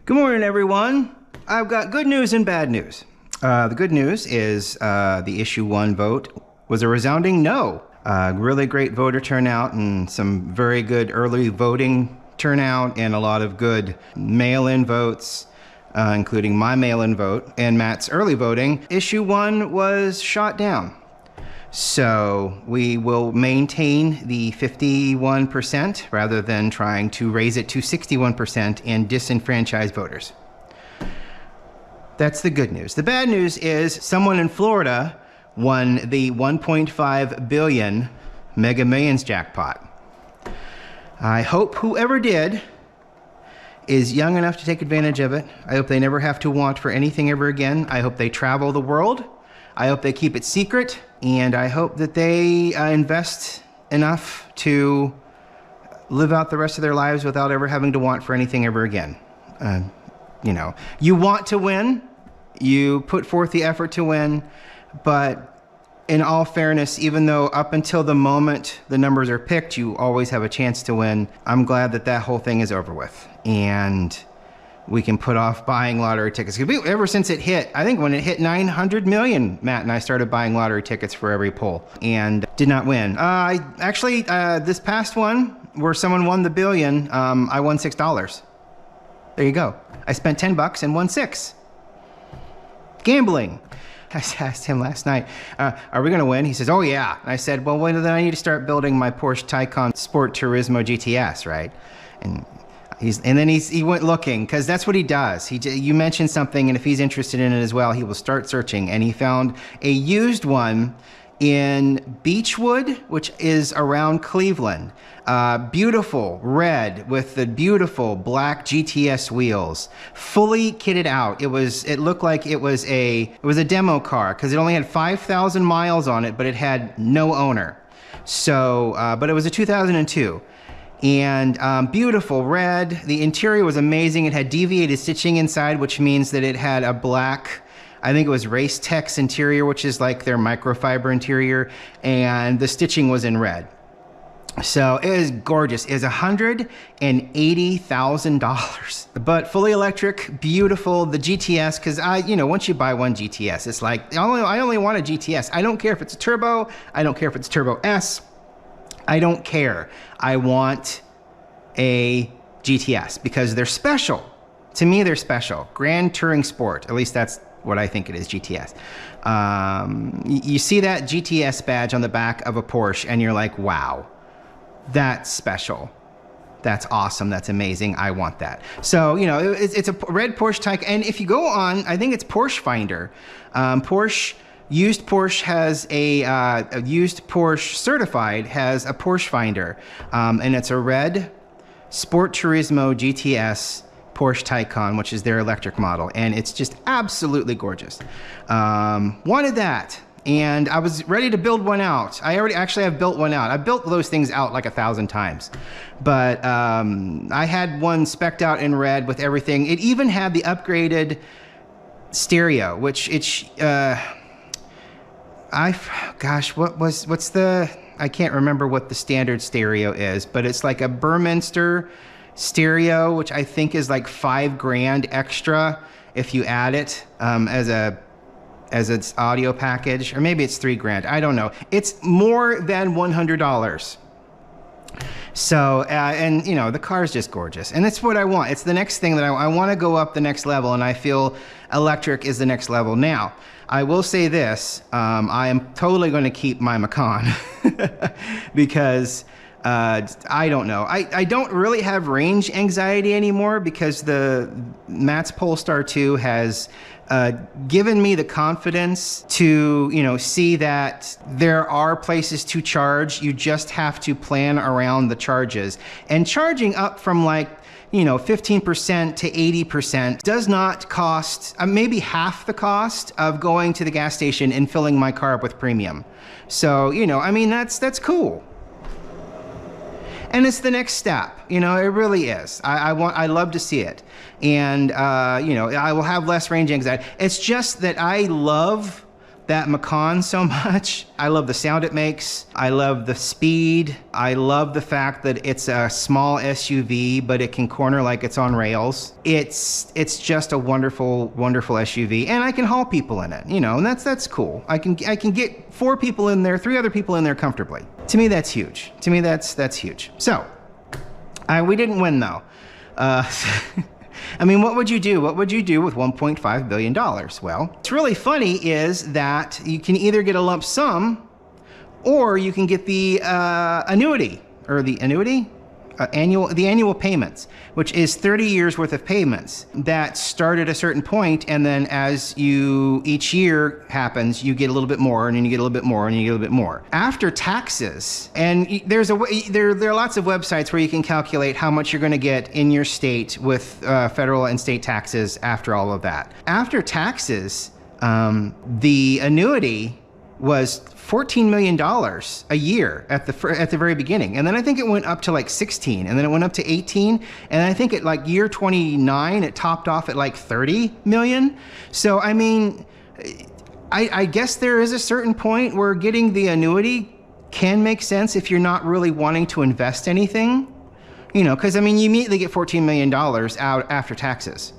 Good morning, everyone. I've got good news and bad news. The good news is the issue 1 vote was a resounding no. Really great voter turnout and some very good early voting turnout and a lot of good mail-in votes, including my mail-in vote and Matt's early voting. Issue 1 was shot down. So we will maintain the 51% rather than trying to raise it to 61% and disenfranchise voters. That's the good news. The bad news is someone in Florida won the $1.5 billion Mega Millions jackpot. I hope whoever did is young enough to take advantage of it. I hope they never have to want for anything ever again. I hope they travel the world. I hope they keep it secret. And I hope that they invest enough to live out the rest of their lives without ever having to want for anything ever again. You want to win, you put forth the effort to win, but in all fairness, even though up until the moment the numbers are picked, you always have a chance to win, I'm glad that that whole thing is over with. And we can put off buying lottery tickets. Ever since it hit, I think when it hit 900 million, Matt and I started buying lottery tickets for every poll and did not win. This past one where someone won the billion, I won $6. There you go. I spent $10 and won $6. Gambling. I asked him last night, are we gonna win? He says, oh yeah. And I said, well, then I need to start building my Porsche Taycan Sport Turismo GTS, right? And he went looking, because that's what he does. You mentioned something, and if he's interested in it as well, he will start searching. And he found a used one in Beechwood, which is around Cleveland. Beautiful red with the beautiful black GTS wheels, fully kitted out. It looked like it was a demo car, because it only had 5,000 miles on it, but it had no owner. So, but it was a 2002. And beautiful red. The interior was amazing. It had deviated stitching inside, which means that it had a black, I think it was Race Tex interior, which is like their microfiber interior, and the stitching was in red. So it is gorgeous. It is $180,000, but fully electric, beautiful. The GTS, because once you buy one GTS, it's like I only want a GTS. I don't care if it's a turbo. I don't care if it's Turbo S. I don't care. I want a GTS because they're special. To me, they're special. Grand Touring Sport. At least that's what I think it is, GTS. You see that GTS badge on the back of a Porsche and you're like, wow, that's special. That's awesome. That's amazing. I want that. So, it's a red Porsche Taycan. And if you go on, I think it's Porsche Finder. Used Porsche has a used Porsche certified has a Porsche Finder, and it's a red Sport Turismo GTS Porsche Taycan, which is their electric model, and it's just absolutely gorgeous. Wanted that, and I was ready to build one out. I actually have built one out. I built those things out like 1,000 times, but I had one spec'd out in red with everything. It even had the upgraded stereo, which I can't remember what the standard stereo is, but it's like a Burmester stereo, which I think is like $5,000 extra if you add it as its audio package, or maybe it's $3,000. I don't know. It's more than $100. So, the car is just gorgeous. And it's what I want. It's the next thing that I want to go up the next level, and I feel electric is the next level. Now, I will say this, I am totally going to keep my Macan because I don't know. I don't really have range anxiety anymore because the Matt's Polestar 2 has given me the confidence to, see that there are places to charge. You just have to plan around the charges. And charging up from 15% to 80% does not cost maybe half the cost of going to the gas station and filling my car up with premium. So, that's cool. And it's the next step, it really is. I love to see it. And, I will have less range anxiety. It's just that I love that Macan so much. I love the sound it makes. I love the speed. I love the fact that it's a small SUV, but it can corner like it's on rails. It's just a wonderful, wonderful SUV, and I can haul people in it, you know, and that's cool. I can get 4 people in there, 3 other people in there comfortably. To me, that's huge. To me, that's huge. So, we didn't win though. I mean, what would you do? What would you do with $1.5 billion? Well, what's really funny is that you can either get a lump sum or you can get the annuity, or the annuity? Annual payments, which is 30 years worth of payments that start at a certain point, and then as each year happens, you get a little bit more, and then you get a little bit more, and you get a little bit more. After taxes, and there are lots of websites where you can calculate how much you're going to get in your state with federal and state taxes after all of that. After taxes, the annuity was $14 million a year at the very beginning. And then I think it went up to like 16, and then it went up to 18. And I think at like year 29, it topped off at like 30 million. So, I mean, I guess there is a certain point where getting the annuity can make sense if you're not really wanting to invest anything, you know, because I mean, you immediately get $14 million out after taxes.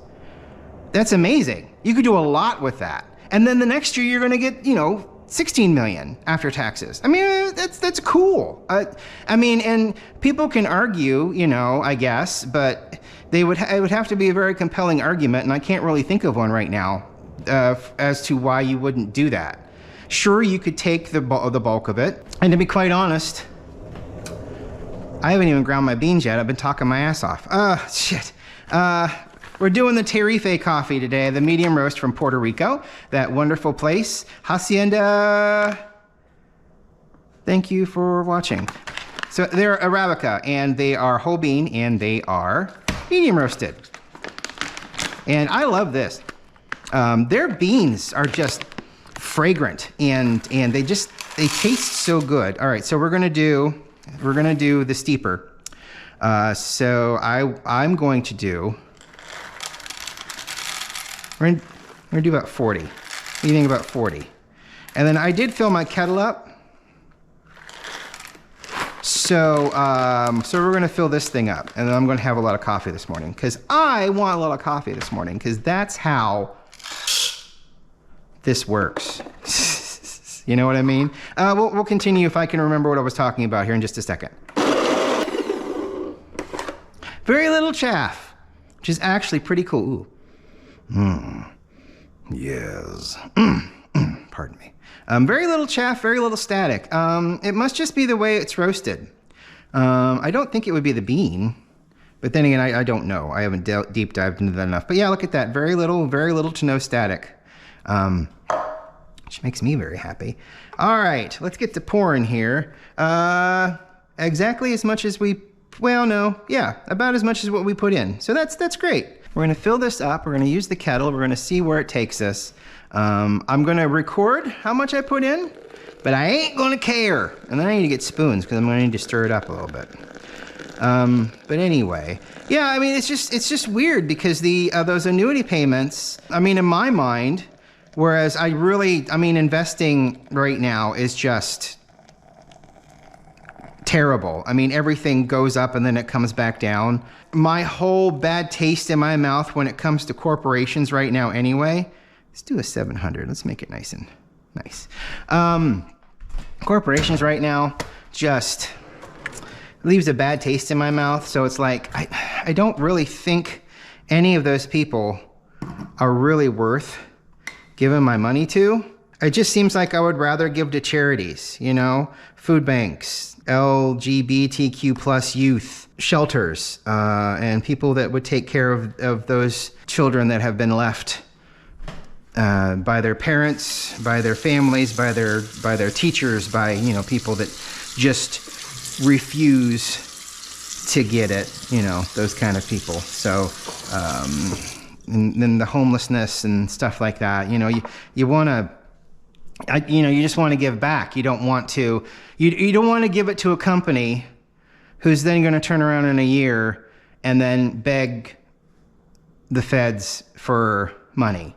That's amazing. You could do a lot with that. And then the next year you're going to get, you know, 16 million after taxes. I mean, that's cool. I mean, and people can argue, you know, I guess, but it would have to be a very compelling argument, and I can't really think of one right now as to why you wouldn't do that. Sure, you could take the bulk of it, and to be quite honest, I haven't even ground my beans yet. I've been talking my ass off. Shit. We're doing the Terrafe coffee today, the medium roast from Puerto Rico, that wonderful place, Hacienda. Thank you for watching. So they're Arabica, and they are whole bean, and they are medium roasted. And I love this. Their beans are just fragrant, and they taste so good. All right, so we're gonna do the steeper. So I'm going to do. We're gonna do about 40. What do you think about 40? And then I did fill my kettle up. So we're gonna fill this thing up, and then I'm gonna have a lot of coffee this morning, because I want a lot of coffee this morning, because that's how this works. You know what I mean? We'll continue if I can remember what I was talking about here in just a second. Very little chaff, which is actually pretty cool. Ooh. Yes. Pardon me. Very little chaff, very little static. It must just be the way it's roasted. I don't think it would be the bean, but then again, I don't know. I haven't deep dived into that enough. But yeah, look at that. Very little to no static, which makes me very happy. All right, let's get to pouring here. Exactly as much as about as much as what we put in. So that's great. We're gonna fill this up, we're gonna use the kettle, we're gonna see where it takes us. I'm gonna record how much I put in, but I ain't gonna care. And then I need to get spoons, because I'm gonna need to stir it up a little bit. But anyway, yeah, I mean, it's just weird, because those annuity payments, I mean, in my mind, whereas investing right now is just terrible. I mean, everything goes up and then it comes back down. My whole bad taste in my mouth when it comes to corporations right now anyway. Let's do a 700. Let's make it nice and nice. Corporations right now just leaves a bad taste in my mouth. So it's like, I don't really think any of those people are really worth giving my money to. It just seems like I would rather give to charities, you know, food banks, LGBTQ plus youth shelters, and people that would take care of those children that have been left by their parents, by their families, by their teachers, by, you know, people that just refuse to get it, you know, those kind of people. So, and then the homelessness and stuff like that, you know, you want to, you just want to give back. You don't want to, you don't want to give it to a company who's then going to turn around in a year and then beg the feds for money.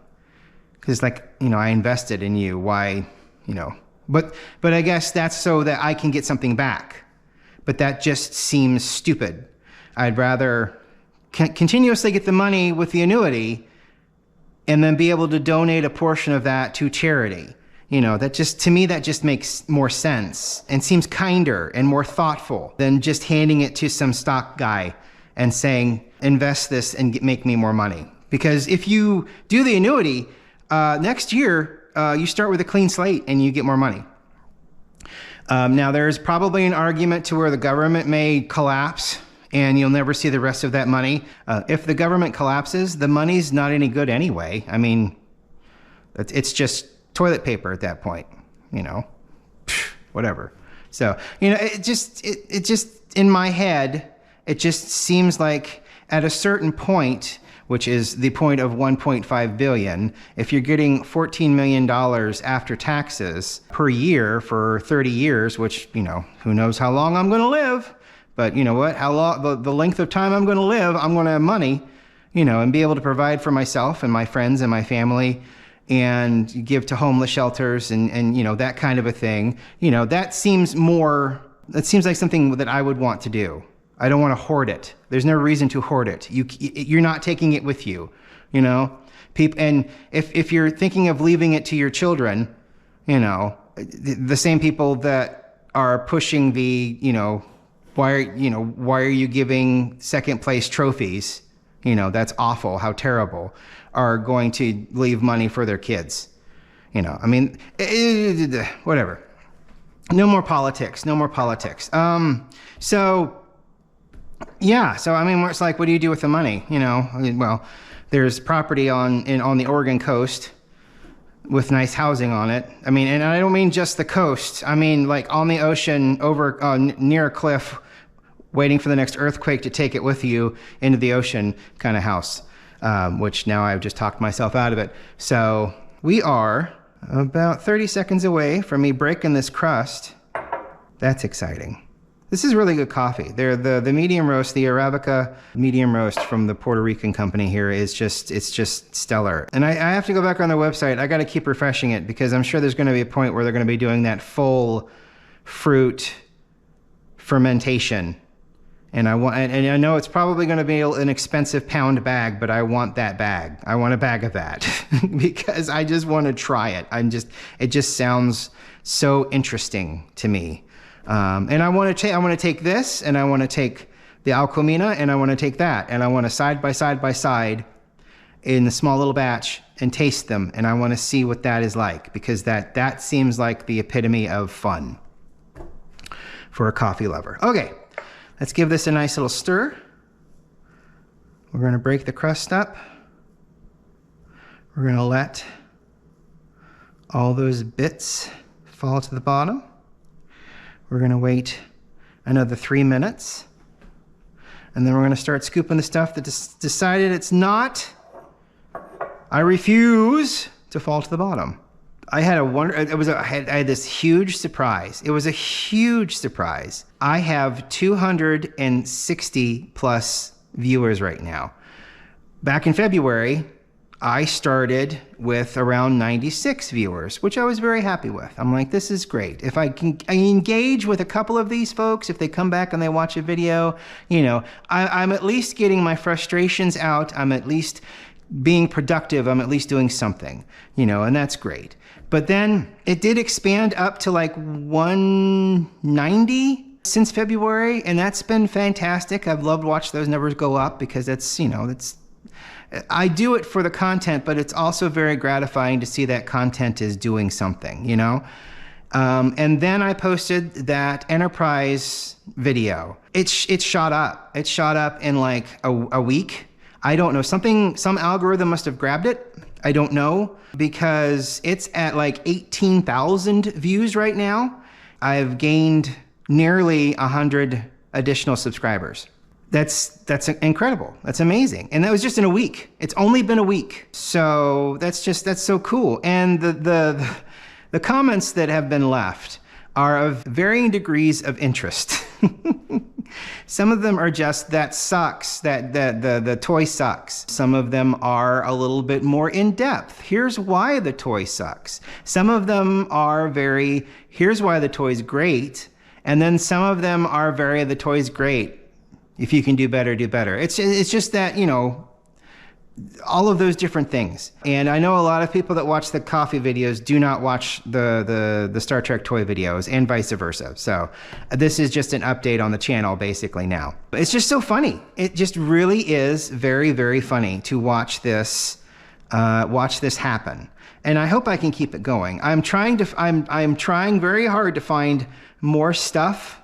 because like, you know, I invested in you. Why, you know, but I guess that's so that I can get something back. But that just seems stupid. I'd rather continuously get the money with the annuity and then be able to donate a portion of that to charity. You know, that just, to me, that just makes more sense and seems kinder and more thoughtful than just handing it to some stock guy and saying, invest this and make me more money. Because if you do the annuity, next year, you start with a clean slate and you get more money. Now, there's probably an argument to where the government may collapse and you'll never see the rest of that money. If the government collapses, the money's not any good anyway. I mean, it's just toilet paper at that point, you know, whatever. So, you know, it just in my head, it just seems like at a certain point, which is the point of 1.5 billion, if you're getting $14 million after taxes per year for 30 years, which, you know, who knows how long I'm going to live, but you know what, how long, the length of time I'm going to live, I'm going to have money, you know, and be able to provide for myself and my friends and my family and give to homeless shelters and you know, that kind of a thing. You know, that seems like something that I would want to do. I don't want to hoard it. There's no reason to hoard it. You're not taking it with you, you know? And if you're thinking of leaving it to your children, you know, the same people that are pushing the, you know, why are you giving second place trophies? You know, that's awful, how terrible, are going to leave money for their kids. You know, I mean, whatever. No more politics, no more politics. So I mean, it's like, what do you do with the money? You know, well, there's property on the Oregon coast with nice housing on it. I mean, and I don't mean just the coast. I mean, like on the ocean, over near a cliff, waiting for the next earthquake to take it with you into the ocean kind of house, which now I've just talked myself out of it. So we are about 30 seconds away from me breaking this crust. That's exciting. This is really good coffee. The medium roast, the Arabica medium roast from the Puerto Rican company here it's just stellar. And I have to go back on their website. I got to keep refreshing it because I'm sure there's going to be a point where they're going to be doing that full fruit fermentation. And I know it's probably going to be an expensive pound bag, but I want that bag. I want a bag of that because I just want to try it. It just sounds so interesting to me. And I want to take this, and I want to take the Alcomina, and I want to take that, and I want to side by side in the small little batch and taste them, and I want to see what that is like, because that seems like the epitome of fun for a coffee lover. Okay, let's give this a nice little stir. We're going to break the crust up. We're going to let all those bits fall to the bottom. We're going to wait another 3 minutes, and then we're going to start scooping the stuff that decided it's not. I refuse to fall to the bottom. I had I had this huge surprise. It was a huge surprise. I have 260 plus viewers right now. Back in February, I started with around 96 viewers, which I was very happy with. I'm like, this is great. If I engage with a couple of these folks, if they come back and they watch a video, you know, I'm at least getting my frustrations out. I'm at least being productive. I'm at least doing something, you know, and that's great. But then it did expand up to like 190 since February, and that's been fantastic. I've loved watching those numbers go up because that's, you know, I do it for the content, but it's also very gratifying to see that content is doing something, you know? And then I posted that enterprise video. It shot up. It shot up in like a week. I don't know, some algorithm must have grabbed it. I don't know, because it's at like 18,000 views right now. I've gained nearly 100 additional subscribers. That's incredible. That's amazing. And that was just in a week. It's only been a week. So that's so cool. And the comments that have been left are of varying degrees of interest. Some of them are just that sucks, that the toy sucks. Some of them are a little bit more in depth. Here's why the toy sucks. Some of them are very, here's why the toy's great. And then some of them are very, the toy's great. If you can do better, do better. It's just that, you know, all of those different things. And I know a lot of people that watch the coffee videos do not watch the Star Trek toy videos, and vice versa. So this is just an update on the channel basically now. But it's just so funny. It just really is very, very funny to watch this happen. And I hope I can keep it going. I'm trying very hard to find more stuff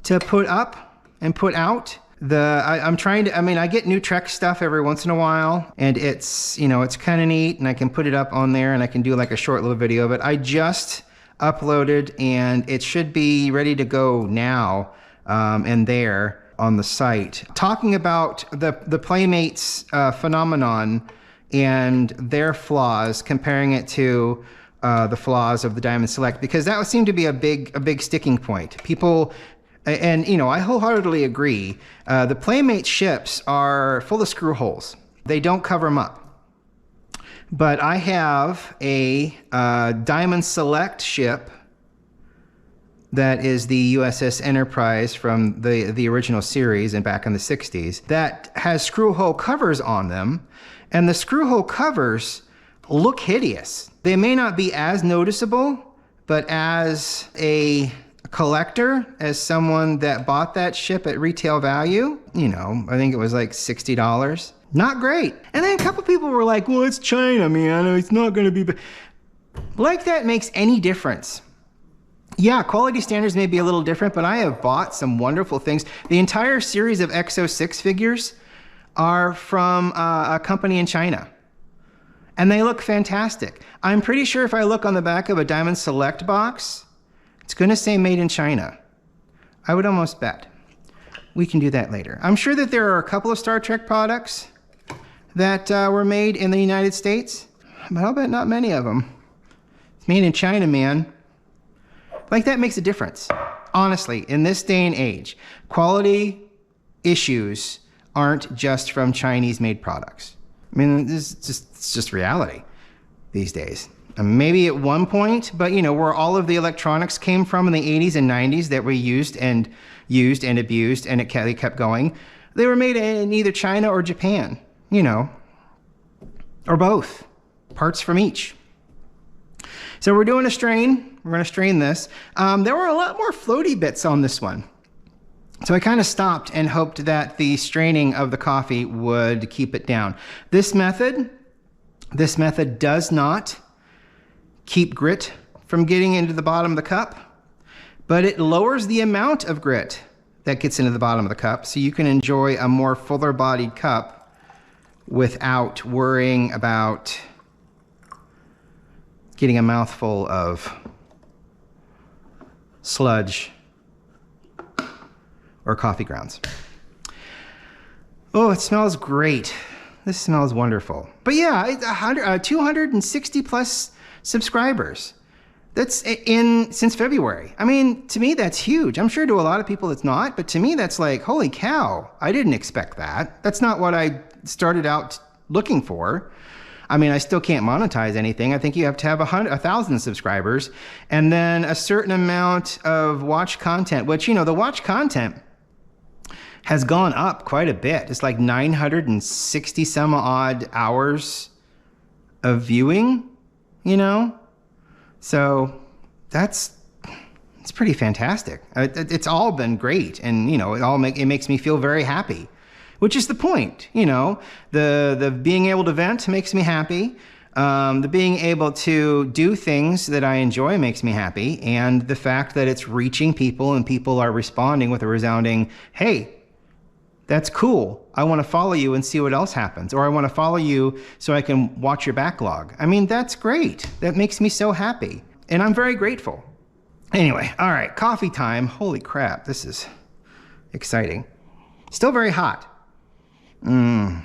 to put up and put out. I get new Trek stuff every once in a while, and it's, you know, it's kind of neat, and I can put it up on there, and I can do like a short little video. But I just uploaded, and it should be ready to go now, and there on the site, talking about the Playmates phenomenon and their flaws, comparing it to the flaws of the Diamond Select, because that would seem to be a big sticking point. People. And, you know, I wholeheartedly agree. The Playmate ships are full of screw holes. They don't cover them up. But I have a Diamond Select ship that is the USS Enterprise from the original series and back in the 60s that has screw hole covers on them. And the screw hole covers look hideous. They may not be as noticeable, but as a collector, as someone that bought that ship at retail value, you know, I think it was like $60. Not great. And then a couple people were like, well, it's China, man. It's not going to be... Like that makes any difference. Yeah, quality standards may be a little different, but I have bought some wonderful things. The entire series of XO6 figures are from a company in China. And they look fantastic. I'm pretty sure if I look on the back of a Diamond Select box, it's going to say made in China. I would almost bet. We can do that later. I'm sure that there are a couple of Star Trek products that were made in the United States, but I'll bet not many of them. It's made in China, man. Like that makes a difference. Honestly, in this day and age, quality issues aren't just from Chinese-made products. I mean, it's just reality these days. Maybe at one point, but you know, where all of the electronics came from in the 80s and 90s that we used and abused, and it kept going, they were made in either China or Japan, you know, or both, parts from each. So we're doing a strain. We're going to strain this. There were a lot more floaty bits on this one. So I kind of stopped and hoped that the straining of the coffee would keep it down. This method does not keep grit from getting into the bottom of the cup, but it lowers the amount of grit that gets into the bottom of the cup, so you can enjoy a more fuller bodied cup without worrying about getting a mouthful of sludge or coffee grounds. Oh, it smells great. This smells wonderful. But yeah, 260 plus subscribers. That's since February. I mean, to me, that's huge. I'm sure to a lot of people it's not, but to me, that's like, holy cow, I didn't expect that. That's not what I started out looking for. I mean, I still can't monetize anything. I think you have to have 1,000 subscribers and then a certain amount of watch content, which, you know, the watch content has gone up quite a bit. It's like 960 some odd hours of viewing, you know? So it's pretty fantastic. It's all been great. And, you know, it makes me feel very happy, which is the point, you know? The being able to vent makes me happy. The being able to do things that I enjoy makes me happy. And the fact that it's reaching people and people are responding with a resounding, hey, that's cool. I want to follow you and see what else happens. Or I want to follow you so I can watch your backlog. I mean, that's great. That makes me so happy. And I'm very grateful. Anyway, all right, coffee time. Holy crap, this is exciting. Still very hot. Oh,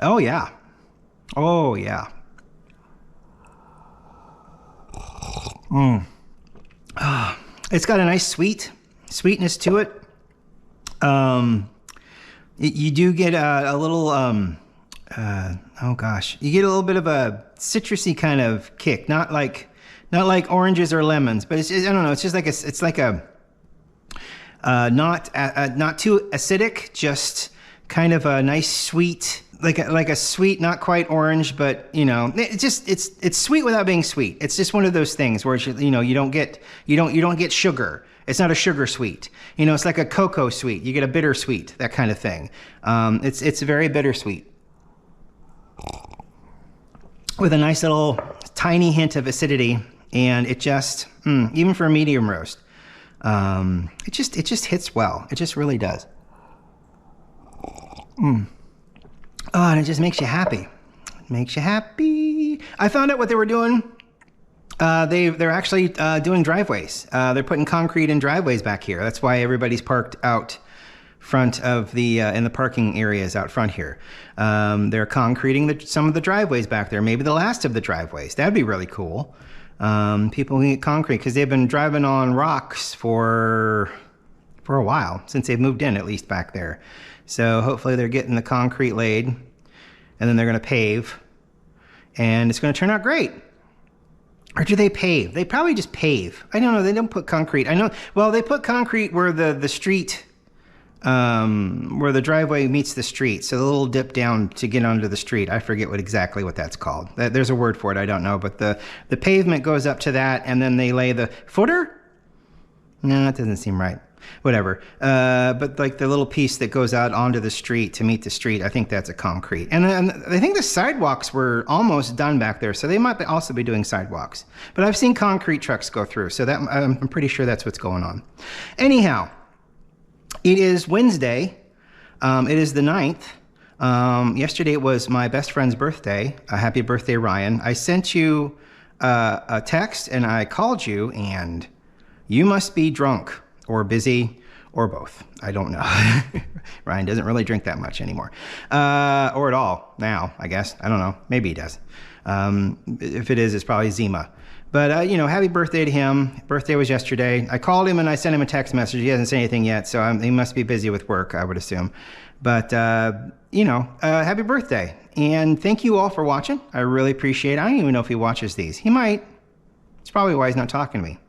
oh yeah. Oh yeah. It's got a nice sweetness to it. You do get a little, oh gosh, you get a little bit of a citrusy kind of kick. Not like oranges or lemons, but I don't know. It's just like it's like a not too acidic, just kind of a nice sweet, like a sweet, not quite orange, but it's sweet without being sweet. It's just one of those things where you don't get sugar. It's not a sugar sweet. It's like a cocoa sweet. You get a bittersweet, that kind of thing. It's very bittersweet with a nice little tiny hint of acidity, and it just even for a medium roast, it just hits well. It just really does. Oh, and it just makes you happy. It makes you happy. I found out what they were doing. They're actually doing driveways. They're putting concrete in driveways back here. That's why everybody's parked out front of the in the parking areas out front here. They're concreting some of the driveways back there. Maybe the last of the driveways. That'd be really cool. People can get concrete because they've been driving on rocks for a while, since they've moved in, at least back there. So hopefully they're getting the concrete laid, and then they're going to pave, and it's going to turn out great. Or do they pave? They probably just pave. I don't know. They don't put concrete. I know. Well, they put concrete where the street, where the driveway meets the street. So the little dip down to get onto the street. I forget exactly what that's called. There's a word for it. I don't know. But the pavement goes up to that, and then they lay the footer. No, that doesn't seem right. Whatever. But like the little piece that goes out onto the street to meet the street, I think that's a concrete. And I think the sidewalks were almost done back there, so they might also be doing sidewalks. But I've seen concrete trucks go through, so that I'm pretty sure that's what's going on. Anyhow, it is Wednesday. It is the 9th. Yesterday was my best friend's birthday. Happy birthday, Ryan. I sent you a text and I called you, and you must be drunk or busy, or both. I don't know. Ryan doesn't really drink that much anymore. Or at all now, I guess. I don't know. Maybe he does. If it is, it's probably Zima. But, happy birthday to him. Birthday was yesterday. I called him and I sent him a text message. He hasn't said anything yet, so he must be busy with work, I would assume. But, happy birthday. And thank you all for watching. I really appreciate it. I don't even know if he watches these. He might. It's probably why he's not talking to me.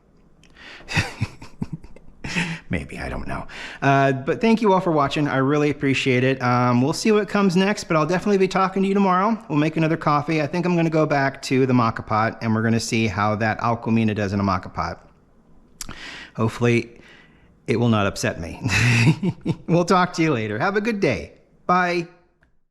Maybe, I don't know. But thank you all for watching. I really appreciate it. We'll see what comes next, but I'll definitely be talking to you tomorrow. We'll make another coffee. I think I'm going to go back to the maca pot, and we're going to see how that Alcomina does in a maca pot. Hopefully, it will not upset me. We'll talk to you later. Have a good day. Bye.